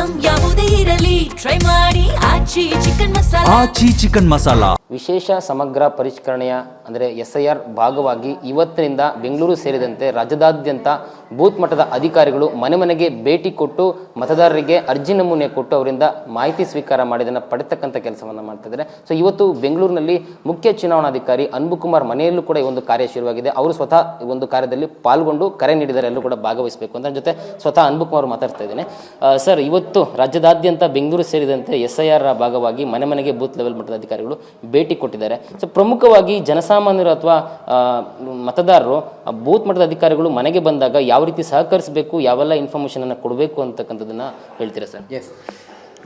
Item ಯಾವುದೇ ಇರಲಿ try ಮಾಡಿ ಆಚಿ ಚಿಕನ್ ಮಸಾಲಾ. ವಿಶೇಷ ಸಮಗ್ರ ಪರಿಷ್ಕರಣೆಯ ಅಂದರೆ SIR ಭಾಗವಾಗಿ ಇವತ್ತಿನಿಂದ ಬೆಂಗಳೂರು ಸೇರಿದಂತೆ ರಾಜ್ಯದಾದ್ಯಂತ ಬೂತ್ ಮಟ್ಟದ ಅಧಿಕಾರಿಗಳು ಮನೆ ಮನೆಗೆ ಭೇಟಿ ಕೊಟ್ಟು ಮತದಾರರಿಗೆ ಅರ್ಜಿ ನಮೂನೆ ಕೊಟ್ಟು ಅವರಿಂದ ಮಾಹಿತಿ ಸ್ವೀಕಾರ ಮಾಡಿದನ್ನು ಪಡೆತಕ್ಕಂಥ ಕೆಲಸವನ್ನು ಮಾಡ್ತಿದ್ದಾರೆ. ಸೊ ಇವತ್ತು ಬೆಂಗಳೂರಿನಲ್ಲಿ ಮುಖ್ಯ ಚುನಾವಣಾಧಿಕಾರಿ ಅನ್ಬುಕುಮಾರ್ ಮನೆಯಲ್ಲೂ ಕೂಡ ಈ ಒಂದು ಕಾರ್ಯ ಶುರುವಾಗಿದೆ. ಅವರು ಸ್ವತಃ ಈ ಒಂದು ಕಾರ್ಯದಲ್ಲಿ ಪಾಲ್ಗೊಂಡು ಕರೆ ನೀಡಿದರೆ ಎಲ್ಲರೂ ಕೂಡ ಭಾಗವಹಿಸಬೇಕು ಅಂತ ಜೊತೆ ಸ್ವತಃ ಅನ್ಬುಕುಮಾರ್ ಮಾತಾಡ್ತಾ ಇದ್ದೇನೆ. ಸರ್, ಇವತ್ತು ರಾಜ್ಯದಾದ್ಯಂತ ಬೆಂಗಳೂರು ಸೇರಿದಂತೆ SIR ಭಾಗವಾಗಿ ಮನೆ ಮನೆಗೆ ಬೂತ್ ಲೆವೆಲ್ ಮಟ್ಟದ ಅಧಿಕಾರಿಗಳು ಭೇಟಿ ಕೊಟ್ಟಿದ್ದಾರೆ. ಸೊ ಪ್ರಮುಖವಾಗಿ ಜನಸಾಮಾನ್ಯರು ಅಥವಾ ಮತದಾರರು ಬೂತ್ ಮಟ್ಟದ ಅಧಿಕಾರಿಗಳು ಮನೆಗೆ ಬಂದಾಗ ಯಾವ ರೀತಿ ಸಹಕರಿಸಬೇಕು, ಯಾವೆಲ್ಲ ಇನ್ಫಾರ್ಮೇಷನ್ ಅನ್ನು ಕೊಡಬೇಕು ಅಂತಕ್ಕಂಥದ್ದನ್ನ ಹೇಳ್ತೀರಾ ಸರ್? ಎಸ್,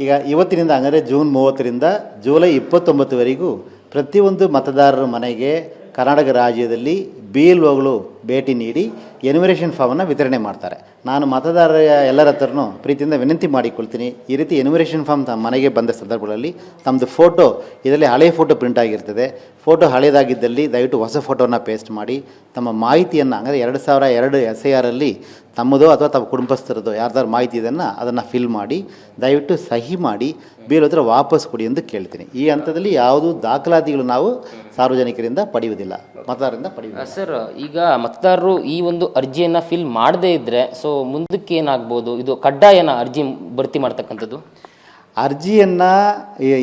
ಈಗ ಇವತ್ತಿನಿಂದ ಅಂದರೆ ಜೂನ್ 30ರಿಂದ ಜುಲೈ 29ವರೆಗೂ ಪ್ರತಿಯೊಂದು ಮತದಾರರ ಮನೆಗೆ ಕರ್ನಾಟಕ ರಾಜ್ಯದಲ್ಲಿ BLOಗಳು ಭೇಟಿ ನೀಡಿ ಎನ್ಯುಮರೇಷನ್ ಫಾರ್ಮನ್ನು ವಿತರಣೆ ಮಾಡ್ತಾರೆ. ನಾನು ಮತದಾರರ ಎಲ್ಲರ ಹತ್ರನೂ ಪ್ರೀತಿಯಿಂದ ವಿನಂತಿ ಮಾಡಿಕೊಳ್ತೀನಿ, ಈ ರೀತಿ ಎನ್ಯುಮರೇಷನ್ ಫಾರ್ಮ್ ತಮ್ಮ ಮನೆಗೆ ಬಂದ ಸಂದರ್ಭಗಳಲ್ಲಿ ತಮ್ಮದು ಫೋಟೋ ಇದರಲ್ಲಿ ಹಳೆಯ ಫೋಟೋ ಪ್ರಿಂಟ್ ಆಗಿರ್ತದೆ. ಫೋಟೋ ಹಳೆಯದಾಗಿದ್ದಲ್ಲಿ ದಯವಿಟ್ಟು ಹೊಸ ಫೋಟೋನ ಪೇಸ್ಟ್ ಮಾಡಿ ತಮ್ಮ ಮಾಹಿತಿಯನ್ನು ಅಂದರೆ 2002 SIRಲ್ಲಿ ತಮ್ಮದೋ ಅಥವಾ ತಮ್ಮ ಕುಟುಂಬಸ್ಥರದೋ ಯಾರ್ದಾರು ಮಾಹಿತಿ ಇದನ್ನು ಅದನ್ನು ಫಿಲ್ ಮಾಡಿ ದಯವಿಟ್ಟು ಸಹಿ ಮಾಡಿ BLO ಹತ್ರ ವಾಪಸ್ ಕೊಡಿ ಎಂದು ಕೇಳ್ತೀನಿ. ಈ ಹಂತದಲ್ಲಿ ಯಾವುದೂ ದಾಖಲಾತಿಗಳು ನಾವು ಸಾರ್ವಜನಿಕರಿಂದ ಪಡೆಯುವುದಿಲ್ಲ, ಮತದಾರರಿಂದ ಪಡೆಯುವುದಿಲ್ಲ. ಸರ್, ಈಗ ಮತದಾರರು ಈ ಒಂದು ಅರ್ಜಿಯನ್ನು ಫಿಲ್ ಮಾಡದೇ ಇದ್ದರೆ ಸೊ ಮುಂದಕ್ಕೆ ಏನಾಗ್ಬೋದು? ಇದು ಕಡ್ಡಾಯನ ಅರ್ಜಿ ಭರ್ತಿ ಮಾಡ್ತಕ್ಕಂಥದ್ದು? ಅರ್ಜಿಯನ್ನು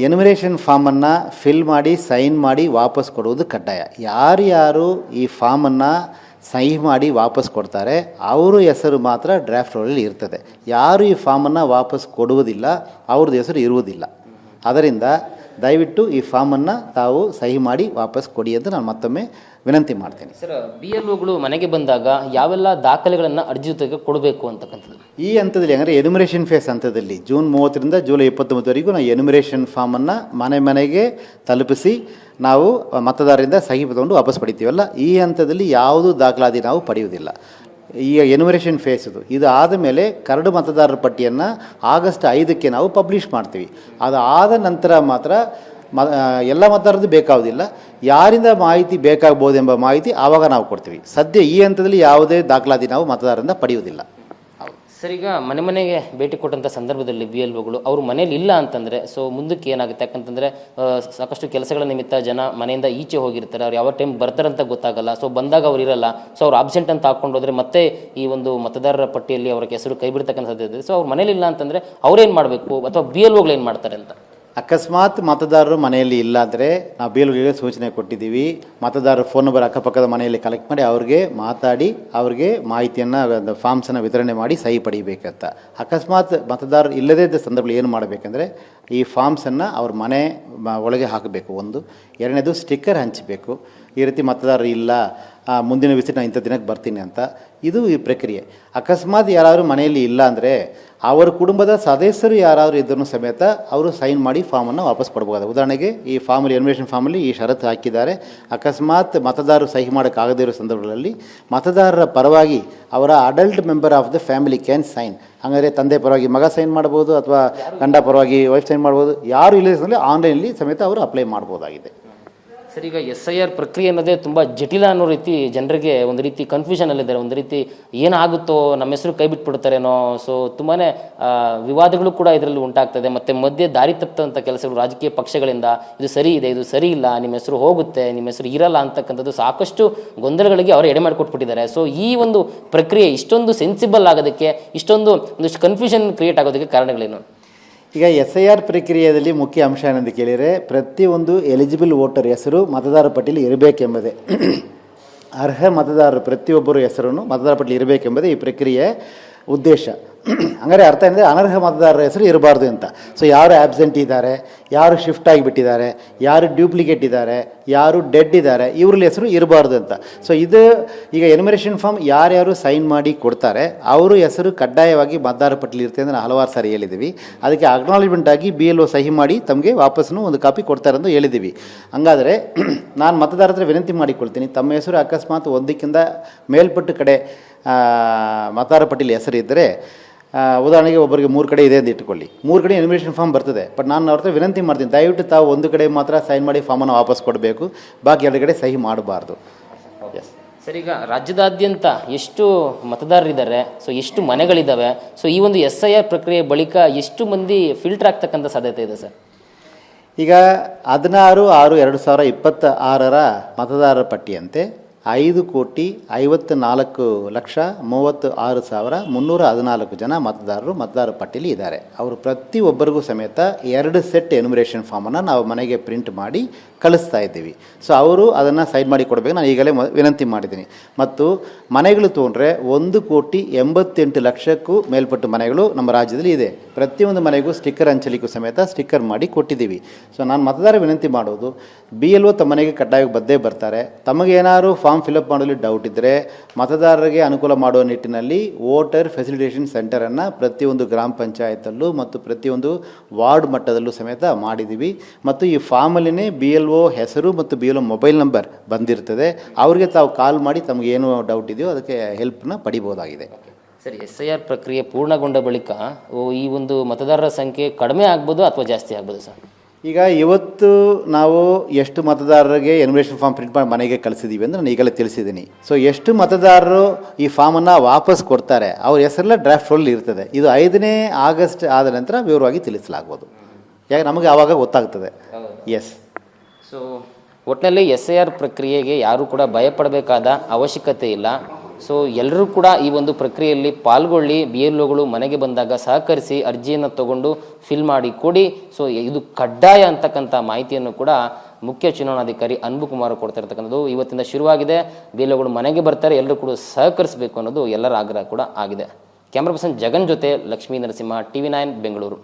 ಎನ್ಯುಮರೇಷನ್ ಫಾರ್ಮನ್ನು ಫಿಲ್ ಮಾಡಿ ಸೈನ್ ಮಾಡಿ ವಾಪಸ್ ಕೊಡುವುದು ಕಡ್ಡಾಯ. ಯಾರ್ಯಾರು ಈ ಫಾರ್ಮನ್ನು ಸಹಿ ಮಾಡಿ ವಾಪಸ್ ಕೊಡ್ತಾರೆ ಅವರು ಹೆಸರು ಮಾತ್ರ ಡ್ರಾಫ್ಟ್ ರೋಲಲ್ಲಿ ಇರ್ತದೆ. ಯಾರು ಈ ಫಾರ್ಮನ್ನು ವಾಪಸ್ ಕೊಡುವುದಿಲ್ಲ ಅವ್ರದ್ದು ಹೆಸರು ಇರುವುದಿಲ್ಲ. ಅದರಿಂದ ದಯವಿಟ್ಟು ಈ ಫಾರ್ಮನ್ನು ತಾವು ಸಹಿ ಮಾಡಿ ವಾಪಸ್ ಕೊಡಿ ಅಂತ ನಾನು ಮತ್ತೊಮ್ಮೆ ವಿನಂತಿ ಮಾಡ್ತೀನಿ. ಸರ್, BLOಗಳು ಮನೆಗೆ ಬಂದಾಗ ಯಾವೆಲ್ಲ ದಾಖಲೆಗಳನ್ನು ಅರ್ಜಿ ಜೊತೆಗೆ ಕೊಡಬೇಕು ಅಂತಕ್ಕಂಥದ್ದು? ಈ ಹಂತದಲ್ಲಿ ಅಂದರೆ ಎನ್ಯುಮರೇಷನ್ ಫೇಸ್ ಹಂತದಲ್ಲಿ ಜೂನ್ 30ರಿಂದ ಜುಲೈ 29ವರೆಗೂ ನಾವು ಎನ್ಯುಮರೇಷನ್ ಫಾರ್ಮನ್ನು ಮನೆ ಮನೆಗೆ ತಲುಪಿಸಿ ನಾವು ಮತದಾರರಿಂದ ಸಹಿ ತಗೊಂಡು ವಾಪಸ್ ಪಡಿತೀವಲ್ಲ, ಈ ಹಂತದಲ್ಲಿ ಯಾವುದೂ ದಾಖಲಾತಿ ನಾವು ಪಡೆಯುವುದಿಲ್ಲ. ಈಗ ಎನ್ಯುಮರೇಷನ್ ಫೇಸ್ ಇದು ಆದ ಮೇಲೆ ಕರಡು ಮತದಾರರ ಪಟ್ಟಿಯನ್ನು ಆಗಸ್ಟ್ 5ಕ್ಕೆ ನಾವು ಪಬ್ಲಿಷ್ ಮಾಡ್ತೀವಿ. ಅದು ಆದ ನಂತರ ಮಾತ್ರ ಎಲ್ಲ ಮತದಾರರದ್ದು ಬೇಕಾಗೋದಿಲ್ಲ, ಯಾರಿಂದ ಮಾಹಿತಿ ಬೇಕಾಗ್ಬೋದೆಂಬ ಮಾಹಿತಿ ಆವಾಗ ನಾವು ಕೊಡ್ತೀವಿ. ಸದ್ಯ ಈ ಹಂತದಲ್ಲಿ ಯಾವುದೇ ದಾಖಲಾತಿ ನಾವು ಮತದಾರರಿಂದ ಪಡೆಯುವುದಿಲ್ಲ. ಸರ್, ಈಗ ಮನೆ ಮನೆಗೆ ಭೇಟಿ ಕೊಟ್ಟಂಥ ಸಂದರ್ಭದಲ್ಲಿ BLOಗಳು ಅವರು ಮನೇಲಿ ಇಲ್ಲ ಅಂತಂದರೆ ಸೊ ಮುಂದಕ್ಕೆ ಏನಾಗುತ್ತೆ? ಯಾಕಂತಂದರೆ ಸಾಕಷ್ಟು ಕೆಲಸಗಳ ನಿಮಿತ್ತ ಜನ ಮನೆಯಿಂದ ಈಚೆ ಹೋಗಿರ್ತಾರೆ, ಅವ್ರು ಯಾವ ಟೈಮ್ ಬರ್ತಾರಂತ ಗೊತ್ತಾಗಲ್ಲ. ಸೊ ಬಂದಾಗ ಅವ್ರು ಇರಲ್ಲ, ಸೊ ಅವ್ರು ಆಬ್ಸೆಂಟ್ ಅಂತ ಹಾಕ್ಕೊಂಡೋದ್ರೆ ಮತ್ತೆ ಈ ಒಂದು ಮತದಾರರ ಪಟ್ಟಿಯಲ್ಲಿ ಅವರ ಹೆಸರು ಕೈ ಬಿಡ್ತಕ್ಕಂಥ ಸಾಧ್ಯತೆ ಇದೆ. ಸೊ ಅವ್ರು ಮನೇಲಿ ಇಲ್ಲ ಅಂತಂದರೆ ಅವ್ರೇನು ಮಾಡಬೇಕು ಅಥವಾ BLOಗಳು ಏನು ಮಾಡ್ತಾರೆ ಅಂತ? ಅಕಸ್ಮಾತ್ ಮತದಾರರು ಮನೆಯಲ್ಲಿ ಇಲ್ಲ ಅಂದರೆ ನಾವು BLOಗಳಿಗೆ ಸೂಚನೆ ಕೊಟ್ಟಿದ್ದೀವಿ. ಮತದಾರರ ಫೋನ್ ನಂಬರ್ ಅಕ್ಕಪಕ್ಕದ ಮನೆಯಲ್ಲಿ ಕಲೆಕ್ಟ್ ಮಾಡಿ ಅವ್ರಿಗೆ ಮಾತಾಡಿ ಅವ್ರಿಗೆ ಮಾಹಿತಿಯನ್ನು ಫಾರ್ಮ್ಸನ್ನು ವಿತರಣೆ ಮಾಡಿ ಸಹಿ ಪಡಿಬೇಕಂತ. ಅಕಸ್ಮಾತ್ ಮತದಾರರು ಇಲ್ಲದೇ ಇದ್ದ ಸಂದರ್ಭದಲ್ಲಿ ಏನು ಮಾಡಬೇಕಂದ್ರೆ ಈ ಫಾರ್ಮ್ಸನ್ನು ಅವ್ರ ಮನೆ ಒಳಗೆ ಹಾಕಬೇಕು. ಒಂದು, ಎರಡನೇದು ಸ್ಟಿಕ್ಕರ್ ಹಂಚಬೇಕು. ಈ ರೀತಿ ಮತದಾರರು ಇಲ್ಲ, ಮುಂದಿನ ವಿಸಿಟ್ ನಾನು ಇಂಥ ದಿನಕ್ಕೆ ಬರ್ತೀನಿ ಅಂತ. ಇದು ಈ ಪ್ರಕ್ರಿಯೆ. ಅಕಸ್ಮಾತ್ ಯಾರಾದರೂ ಮನೆಯಲ್ಲಿ ಇಲ್ಲ ಅಂದರೆ ಅವರ ಕುಟುಂಬದ ಸದಸ್ಯರು ಯಾರಾದರೂ ಇದ್ದರೂ ಸಮೇತ ಅವರು ಸೈನ್ ಮಾಡಿ ಫಾರ್ಮನ್ನು ವಾಪಸ್ ಕೊಡ್ಬೋದು. ಉದಾಹರಣೆಗೆ ಈ ಫಾರ್ಮಲ್ಲಿ ಎನ್ಯುಮರೇಷನ್ ಫಾರ್ಮಲ್ಲಿ ಈ ಷರತ್ತು ಹಾಕಿದ್ದಾರೆ, ಅಕಸ್ಮಾತ್ ಮತದಾರರು ಸಹಿ ಮಾಡೋಕ್ಕಾಗದೇ ಇರೋ ಸಂದರ್ಭಗಳಲ್ಲಿ ಮತದಾರರ ಪರವಾಗಿ ಅವರ adult member of the family can sign. ಹಾಗಾದರೆ ತಂದೆ ಪರವಾಗಿ ಮಗ ಸೈನ್ ಮಾಡ್ಬೋದು ಅಥವಾ ಗಂಡ ಪರವಾಗಿ ವೈಫ್ ಸೈನ್ ಮಾಡ್ಬೋದು. ಯಾರು ಇಲ್ಲದೇ ಆನ್ಲೈನಲ್ಲಿ ಸಮೇತ ಅವರು ಅಪ್ಲೈ ಮಾಡ್ಬೋದಾಗಿದೆ. ಸರ್, ಈಗ SIR ಪ್ರಕ್ರಿಯೆ ಅನ್ನೋದೇ ತುಂಬ ಜಟಿಲ ಅನ್ನೋ ರೀತಿ ಜನರಿಗೆ ಒಂದು ರೀತಿ ಕನ್ಫ್ಯೂಷನಲ್ಲಿದ್ದಾರೆ. ಒಂದು ರೀತಿ ಏನಾಗುತ್ತೋ, ನಮ್ಮ ಹೆಸರು ಕೈ ಬಿಟ್ಬಿಡ್ತಾರೇನೋ. ಸೊ ತುಂಬಾ ವಿವಾದಗಳು ಕೂಡ ಇದರಲ್ಲಿ ಉಂಟಾಗ್ತದೆ. ಮತ್ತು ಮಧ್ಯೆ ದಾರಿ ತಪ್ಪಂಥ ಕೆಲಸಗಳು ರಾಜಕೀಯ ಪಕ್ಷಗಳಿಂದ ಇದು ಸರಿ ಇದೆ, ಇದು ಸರಿ ಇಲ್ಲ, ನಿಮ್ಮ ಹೆಸರು ಹೋಗುತ್ತೆ, ನಿಮ್ಮ ಹೆಸರು ಇರಲ್ಲ ಅಂತಕ್ಕಂಥದ್ದು ಸಾಕಷ್ಟು ಗೊಂದಲಗಳಿಗೆ ಅವರು ಎಡೆ ಮಾಡಿಕೊಟ್ಬಿಟ್ಟಿದ್ದಾರೆ. ಸೊ ಈ ಒಂದು ಪ್ರಕ್ರಿಯೆ ಇಷ್ಟೊಂದು ಸೆನ್ಸಿಬಲ್ ಆಗೋದಕ್ಕೆ, ಇಷ್ಟೊಂದು ಒಂದಿಷ್ಟು ಕನ್ಫ್ಯೂಷನ್ ಕ್ರಿಯೇಟ್ ಆಗೋದಕ್ಕೆ ಕಾರಣಗಳೇನು? ಈಗ SIR ಪ್ರಕ್ರಿಯೆಯಲ್ಲಿ ಮುಖ್ಯ ಅಂಶ ಏನಂತ ಕೇಳಿದರೆ ಪ್ರತಿಯೊಂದು ಎಲಿಜಿಬಲ್ ವೋಟರ್ ಹೆಸರು ಮತದಾರರ ಪಟ್ಟಿಯಲ್ಲಿ ಇರಬೇಕೆಂಬುದೇ. ಅರ್ಹ ಮತದಾರರು ಪ್ರತಿಯೊಬ್ಬರ ಹೆಸರನ್ನು ಮತದಾರರ ಪಟ್ಟಿಯಲ್ಲಿ ಇರಬೇಕೆಂಬುದೇ ಈ ಪ್ರಕ್ರಿಯೆ ಉದ್ದೇಶ. ಹಂಗಾರೆ ಅರ್ಥ ಅಂದರೆ ಅನರ್ಹ ಮತದಾರರ ಹೆಸರು ಇರಬಾರ್ದು ಅಂತ. ಸೊ ಯಾರು ಆಬ್ಸೆಂಟ್ ಇದ್ದಾರೆ, ಯಾರು ಶಿಫ್ಟ್ ಆಗಿಬಿಟ್ಟಿದ್ದಾರೆ, ಯಾರು ಡ್ಯೂಪ್ಲಿಕೇಟ್ ಇದ್ದಾರೆ, ಯಾರು ಡೆಡ್ ಇದ್ದಾರೆ, ಇವ್ರಲ್ಲಿ ಹೆಸರು ಇರಬಾರ್ದು ಅಂತ. ಸೊ ಇದು ಈಗ ಎನ್ಯುಮರೇಷನ್ ಫಾರ್ಮ್ ಯಾರ್ಯಾರು ಸೈನ್ ಮಾಡಿ ಕೊಡ್ತಾರೆ ಅವರು ಹೆಸರು ಕಡ್ಡಾಯವಾಗಿ ಮತದಾರರ ಪಟ್ಟಿಯಲ್ಲಿ ಇರುತ್ತೆ ಅಂತ ಹಲವಾರು ಸಾರಿ ಹೇಳಿದ್ದೀವಿ. ಅದಕ್ಕೆ ಅಕ್ನಾಲೇಜ್ಮೆಂಟ್ ಆಗಿ BLO ಸಹಿ ಮಾಡಿ ತಮಗೆ ವಾಪಸ್ಸು ಒಂದು ಕಾಪಿ ಕೊಡ್ತಾರೆ ಅಂತ ಹೇಳಿದ್ದೀವಿ. ಹಂಗಾದರೆ ನಾನು ಮತದಾರರ ಹತ್ರ ವಿನಂತಿ ಮಾಡಿಕೊಳ್ತೀನಿ, ತಮ್ಮ ಹೆಸರು ಅಕಸ್ಮಾತ್ ಒಂದಕ್ಕಿಂತ ಮೇಲ್ಪಟ್ಟು ಕಡೆ ಮತದಾರ ಪಟ್ಟಿಯಲ್ಲಿ ಹೆಸರಿದ್ದರೆ, ಉದಾಹರಣೆಗೆ ಒಬ್ಬರಿಗೆ 3 ಕಡೆ ಇದೆ ಅಂತ ಇಟ್ಕೊಳ್ಳಿ, 3 ಕಡೆ ಎನ್ಯುಮರೇಷನ್ ಫಾರ್ಮ್ ಬರ್ತದೆ. ಬಟ್ ನಾನು ಅವ್ರ ಹತ್ರ ವಿನಂತಿ ಮಾಡ್ತೀನಿ, ದಯವಿಟ್ಟು ತಾವು ಒಂದು ಕಡೆ ಮಾತ್ರ ಸೈನ್ ಮಾಡಿ ಫಾರ್ಮನ್ನು ವಾಪಸ್ ಕೊಡಬೇಕು, ಬಾಕಿ 2 ಕಡೆ ಸಹಿ ಮಾಡಬಾರ್ದು. ಎಸ್ ಸರ್, ಈಗ ರಾಜ್ಯದಾದ್ಯಂತ ಎಷ್ಟು ಮತದಾರರಿದ್ದಾರೆ, ಸೊ ಎಷ್ಟು ಮನೆಗಳಿದ್ದಾವೆ, ಸೊ ಈ ಒಂದು SIR ಪ್ರಕ್ರಿಯೆ ಬಳಿಕ ಎಷ್ಟು ಮಂದಿ ಫಿಲ್ಟರ್ ಆಗ್ತಕ್ಕಂಥ ಸಾಧ್ಯತೆ ಇದೆ ಸರ್? ಈಗ 16/6/2026 ಮತದಾರರ ಪಟ್ಟಿಯಂತೆ 5,54,36,314 ಜನ ಮತದಾರರು ಮತದಾರರ ಪಟ್ಟಿಯಲ್ಲಿ ಇದ್ದಾರೆ. ಅವರು ಪ್ರತಿಯೊಬ್ಬರಿಗೂ ಸಮೇತ 2 ಸೆಟ್ ಎನ್ಯುಮರೇಷನ್ ಫಾರ್ಮನ್ನು ನಾವು ಮನೆಗೆ ಪ್ರಿಂಟ್ ಮಾಡಿ ಕಳಿಸ್ತಾ ಇದ್ದೀವಿ. ಸೊ ಅವರು ಅದನ್ನು ಸೈನ್ ಮಾಡಿ ಕೊಡಬೇಕು, ನಾನು ಈಗಲೇ ವಿನಂತಿ ಮಾಡಿದ್ದೀನಿ. ಮತ್ತು ಮನೆಗಳು ತೊಗೊಂಡ್ರೆ 1,88,00,000ಕ್ಕೂ ಮೇಲ್ಪಟ್ಟು ಮನೆಗಳು ನಮ್ಮ ರಾಜ್ಯದಲ್ಲಿ ಇದೆ. ಪ್ರತಿಯೊಂದು ಮನೆಗೂ ಸ್ಟಿಕ್ಕರ್ ಹಂಚಲಿಕ್ಕೂ ಸಮೇತ ಸ್ಟಿಕ್ಕರ್ ಮಾಡಿ ಕೊಟ್ಟಿದ್ದೀವಿ. ಸೊ ನಾನು ಮತದಾರ ವಿನಂತಿ ಮಾಡೋದು, BLO ತಮ್ಮ ಮನೆಗೆ ಕಡ್ಡಾಯವಾಗಿ ಬಂದೇ ಬರ್ತಾರೆ. ತಮಗೇನಾದ್ರು ಫಾರ್ಮ್ ಫಿಲಪ್ ಮಾಡಲು ಡೌಟ್ ಇದ್ದರೆ ಮತದಾರರಿಗೆ ಅನುಕೂಲ ಮಾಡುವ ನಿಟ್ಟಿನಲ್ಲಿ ವೋಟರ್ ಫೆಸಿಲಿಟೇಷನ್ ಸೆಂಟರನ್ನು ಪ್ರತಿಯೊಂದು ಗ್ರಾಮ ಪಂಚಾಯತಲ್ಲೂ ಮತ್ತು ಪ್ರತಿಯೊಂದು ವಾರ್ಡ್ ಮಟ್ಟದಲ್ಲೂ ಸಮೇತ ಮಾಡಿದ್ದೀವಿ. ಮತ್ತು ಈ ಫಾರ್ಮಲ್ಲಿನೇ BLO ಹೆಸರು ಮತ್ತು BLO ಮೊಬೈಲ್ ನಂಬರ್ ಬಂದಿರ್ತದೆ. ಅವರಿಗೆ ತಾವು ಕಾಲ್ ಮಾಡಿ ತಮಗೇನು ಡೌಟ್ ಇದೆಯೋ ಅದಕ್ಕೆ ಹೆಲ್ಪ್ನ ಪಡಿಬೋದಾಗಿದೆ. ಸರಿ, SIR ಪ್ರಕ್ರಿಯೆ ಪೂರ್ಣಗೊಂಡ ಬಳಿಕ ಈ ಒಂದು ಮತದಾರರ ಸಂಖ್ಯೆ ಕಡಿಮೆ ಆಗ್ಬೋದು ಅಥವಾ ಜಾಸ್ತಿ ಆಗ್ಬೋದು ಸರ್? ಈಗ ಇವತ್ತು ನಾವು ಎಷ್ಟು ಮತದಾರರಿಗೆ ಎನ್ಯುಮರೇಷನ್ ಫಾರ್ಮ್ ಪ್ರಿಂಟ್ ಮಾಡಿ ಮನೆಗೆ ಕಳಿಸಿದ್ದೀವಿ ಅಂದರೆ ನಾನು ಈಗಲೇ ತಿಳಿಸಿದ್ದೀನಿ. ಸೊ ಎಷ್ಟು ಮತದಾರರು ಈ ಫಾರ್ಮನ್ನು ವಾಪಸ್ ಕೊಡ್ತಾರೆ ಅವ್ರ ಹೆಸರೆಲ್ಲ ಡ್ರಾಫ್ಟ್ ರೋಲ್ ಇರ್ತದೆ. ಇದು 5ನೇ ಆಗಸ್ಟ್ ಆದ ನಂತರ ವಿವರವಾಗಿ ತಿಳಿಸಲಾಗ್ಬೋದು. ಯಾಕೆ ನಮಗೆ ಆವಾಗ ಗೊತ್ತಾಗ್ತದೆ. ಎಸ್. ಸೊ ಒಟ್ಟಿನಲ್ಲಿ SIR ಪ್ರಕ್ರಿಯೆಗೆ ಯಾರೂ ಕೂಡ ಭಯಪಡಬೇಕಾದ ಅವಶ್ಯಕತೆ ಇಲ್ಲ. ಸೊ ಎಲ್ಲರೂ ಕೂಡ ಈ ಒಂದು ಪ್ರಕ್ರಿಯೆಯಲ್ಲಿ ಪಾಲ್ಗೊಳ್ಳಿ. BLOಗಳು ಮನೆಗೆ ಬಂದಾಗ ಸಹಕರಿಸಿ ಅರ್ಜಿಯನ್ನು ತಗೊಂಡು ಫಿಲ್ ಮಾಡಿ ಕೊಡಿ. ಸೊ ಇದು ಕಡ್ಡಾಯ ಅಂತಕ್ಕಂಥ ಮಾಹಿತಿಯನ್ನು ಕೂಡ ಮುಖ್ಯ ಚುನಾವಣಾಧಿಕಾರಿ ಅನ್ಬುಕುಮಾರ್ ಕೊಡ್ತಾ ಇರ್ತಕ್ಕಂಥದ್ದು. ಇವತ್ತಿಂದ ಶುರುವಾಗಿದೆ. BLOಗಳು ಮನೆಗೆ ಬರ್ತಾರೆ, ಎಲ್ಲರೂ ಕೂಡ ಸಹಕರಿಸಬೇಕು ಅನ್ನೋದು ಎಲ್ಲರ ಆಗ್ರಹ ಕೂಡ ಆಗಿದೆ. ಕ್ಯಾಮ್ರಾ ಪರ್ಸನ್ ಜಗನ್ ಜೊತೆ ಲಕ್ಷ್ಮೀ ನರಸಿಂಹ, TV9 ಬೆಂಗಳೂರು.